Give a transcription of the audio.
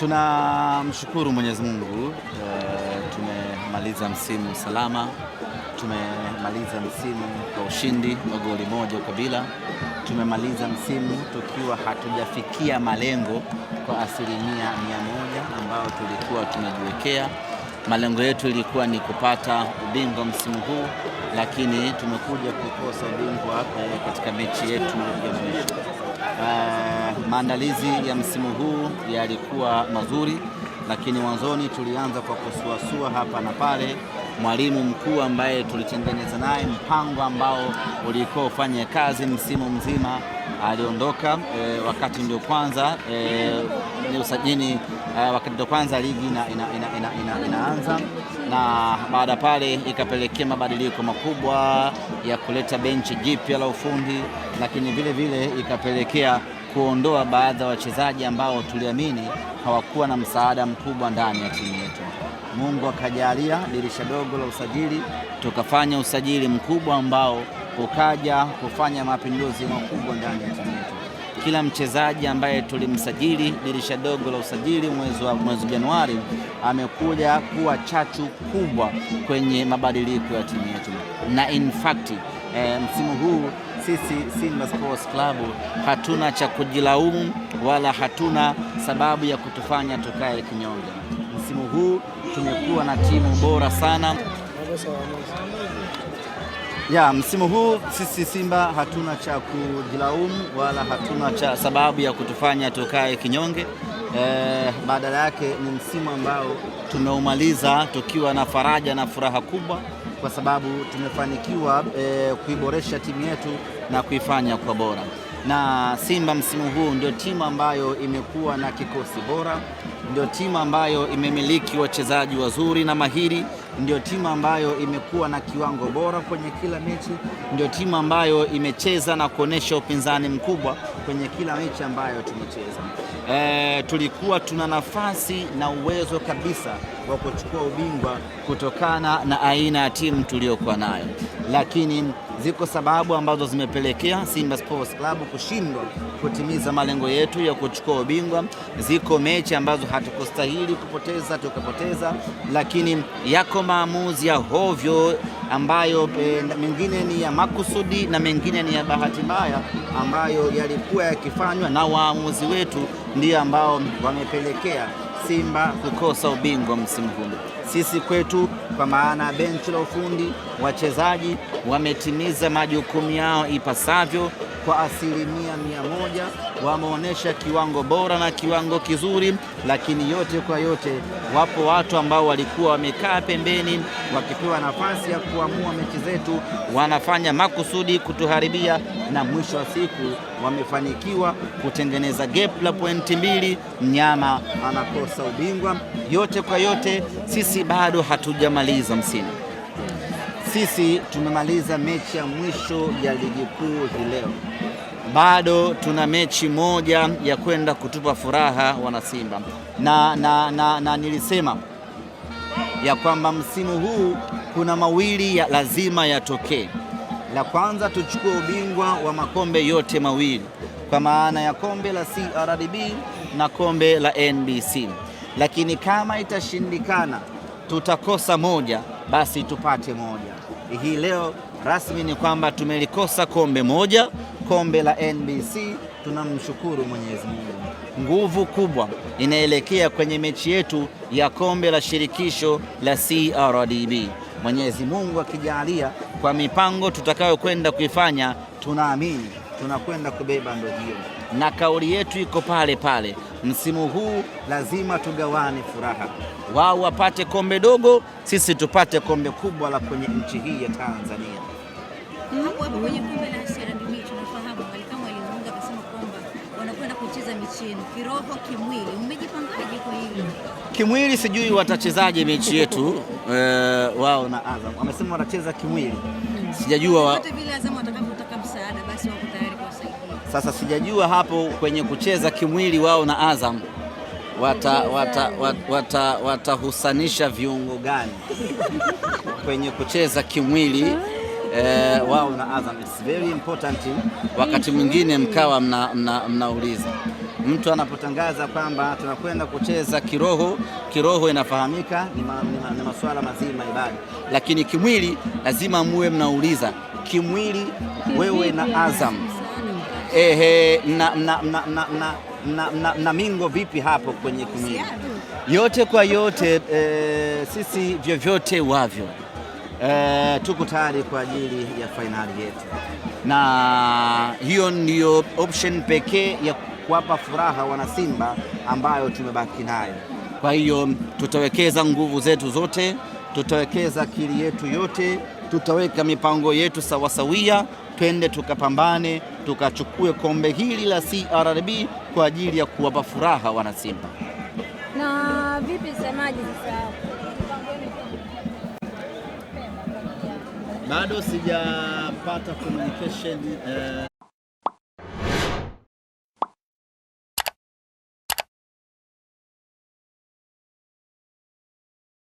Tunamshukuru Mwenyezi Mungu, tumemaliza msimu salama, tumemaliza msimu kwa ushindi wa goli moja kwa bila. Tumemaliza msimu tukiwa hatujafikia malengo kwa 100% ambayo tulikuwa tunajiwekea. Malengo yetu ilikuwa ni kupata ubingwa msimu huu, lakini tumekuja kukosa ubingwa katika mechi yetu ya mwisho. Maandalizi ya msimu huu yalikuwa mazuri, lakini mwanzoni tulianza kwa kusuasua hapa na pale. Mwalimu mkuu ambaye tulitengeneza naye mpango ambao ulikuwa ufanye kazi msimu mzima aliondoka wakati ndio kwanza ni usajili, wakati ndio kwanza ligi inaanza, na baada pale ikapelekea mabadiliko makubwa ya kuleta benchi jipya la ufundi, lakini vile vile ikapelekea kuondoa baadhi ya wachezaji ambao tuliamini hawakuwa na msaada mkubwa ndani ya timu yetu. Mungu akajalia dirisha dogo la usajili, tukafanya usajili mkubwa ambao ukaja kufanya mapinduzi makubwa ndani ya timu yetu. Kila mchezaji ambaye tulimsajili dirisha dogo la usajili mwezi Januari amekuja kuwa chachu kubwa kwenye mabadiliko ya timu yetu. Na in fact msimu huu sisi Simba Sports Club hatuna cha kujilaumu wala hatuna sababu ya kutufanya tukae kinyonge. Msimu huu tumekuwa na timu bora sana. Msimu huu sisi Simba hatuna cha kujilaumu wala hatuna cha sababu ya kutufanya tukae kinyonge. Badala yake ni msimu ambao tumeumaliza tukiwa na faraja na furaha kubwa, kwa sababu tumefanikiwa kuiboresha timu yetu na kuifanya kwa bora. Na Simba msimu huu ndio timu ambayo imekuwa na kikosi bora, ndio timu ambayo imemiliki wachezaji wazuri na mahiri, ndio timu ambayo imekuwa na kiwango bora kwenye kila mechi, ndio timu ambayo imecheza na kuonesha upinzani mkubwa kwenye kila mechi ambayo tumecheza. Tulikuwa tuna nafasi na uwezo kabisa wa kuchukua ubingwa kutokana na aina ya timu tuliyokuwa nayo, lakini ziko sababu ambazo zimepelekea Simba Sports Club kushindwa kutimiza malengo yetu ya kuchukua ubingwa. Ziko mechi ambazo hatukustahili kupoteza tukapoteza, lakini yako maamuzi ya hovyo ambayo mengine ni ya makusudi na mengine ni ya bahati mbaya ambayo yalikuwa yakifanywa na waamuzi wetu, ndio ambao wamepelekea Simba kukosa ubingwa msimu huu. Sisi kwetu, kwa maana benchi la ufundi, wachezaji wametimiza majukumu yao ipasavyo kwa 100%. Wameonyesha kiwango bora na kiwango kizuri, lakini yote kwa yote wapo watu ambao walikuwa wamekaa pembeni wakipewa nafasi ya kuamua mechi zetu, wanafanya makusudi kutuharibia, na mwisho wa siku wamefanikiwa kutengeneza gap la pointi 2, mnyama anakosa ubingwa. Yote kwa yote sisi bado hatujamaliza msimu. Sisi tumemaliza mechi ya mwisho ya ligi kuu hii leo. Bado tuna mechi moja ya kwenda kutupa furaha wana Simba. Na nilisema ya kwamba msimu huu kuna mawili ya lazima yatokee. La kwanza, tuchukue ubingwa wa makombe yote mawili, kwa maana ya kombe la CRDB na kombe la NBC. Lakini kama itashindikana, tutakosa moja, basi tupate moja. Hii leo rasmi ni kwamba tumelikosa kombe moja, kombe la NBC. Tunamshukuru Mwenyezi Mungu. Nguvu kubwa inaelekea kwenye mechi yetu ya kombe la shirikisho la CRDB. Mwenyezi Mungu akijalia, kwa mipango tutakayokwenda kuifanya, tunaamini tunakwenda kubeba ndo hiyo, na kauli yetu iko pale pale. Msimu huu lazima tugawane furaha, wao wapate kombe dogo, sisi tupate kombe kubwa la kwenye nchi hii ya Tanzania. Hapo kwenye kombe la CRDB tunafahamu kama alizungumza akasema kwamba wanakwenda kucheza mechi yenu kiroho, kimwili. Mmejipangaje kwa hilo? Kimwili sijui watachezaje mechi yetu wao na Azam. Wamesema watacheza kimwili. Sijajua hata vile Azam atakapotaka msaada basi wako tayari kuwasaidia. Sasa sijajua hapo kwenye kucheza kimwili wao na Azam watahusanisha viungo gani kwenye kucheza kimwili wao na Azam. It's very important wakati mwingine mkawa mnauliza mtu anapotangaza kwamba tunakwenda kucheza kiroho inafahamika ni masuala mazima ibada, lakini kimwili lazima muwe mnauliza kimwili wewe na Azam na mingo vipi hapo kwenye kimwili. Yote kwa yote sisi vyovyote wavyo tuko tayari kwa ajili ya fainali yetu, na hiyo ndiyo option pekee ya kuwapa furaha wanasimba ambayo tumebaki nayo. Kwa hiyo tutawekeza nguvu zetu zote, tutawekeza akili yetu yote, tutaweka mipango yetu sawasawia, twende tukapambane, tukachukue kombe hili la CRDB kwa ajili ya kuwapa furaha wanasimba. Na vipi semaji sasa? Bado sijapata communication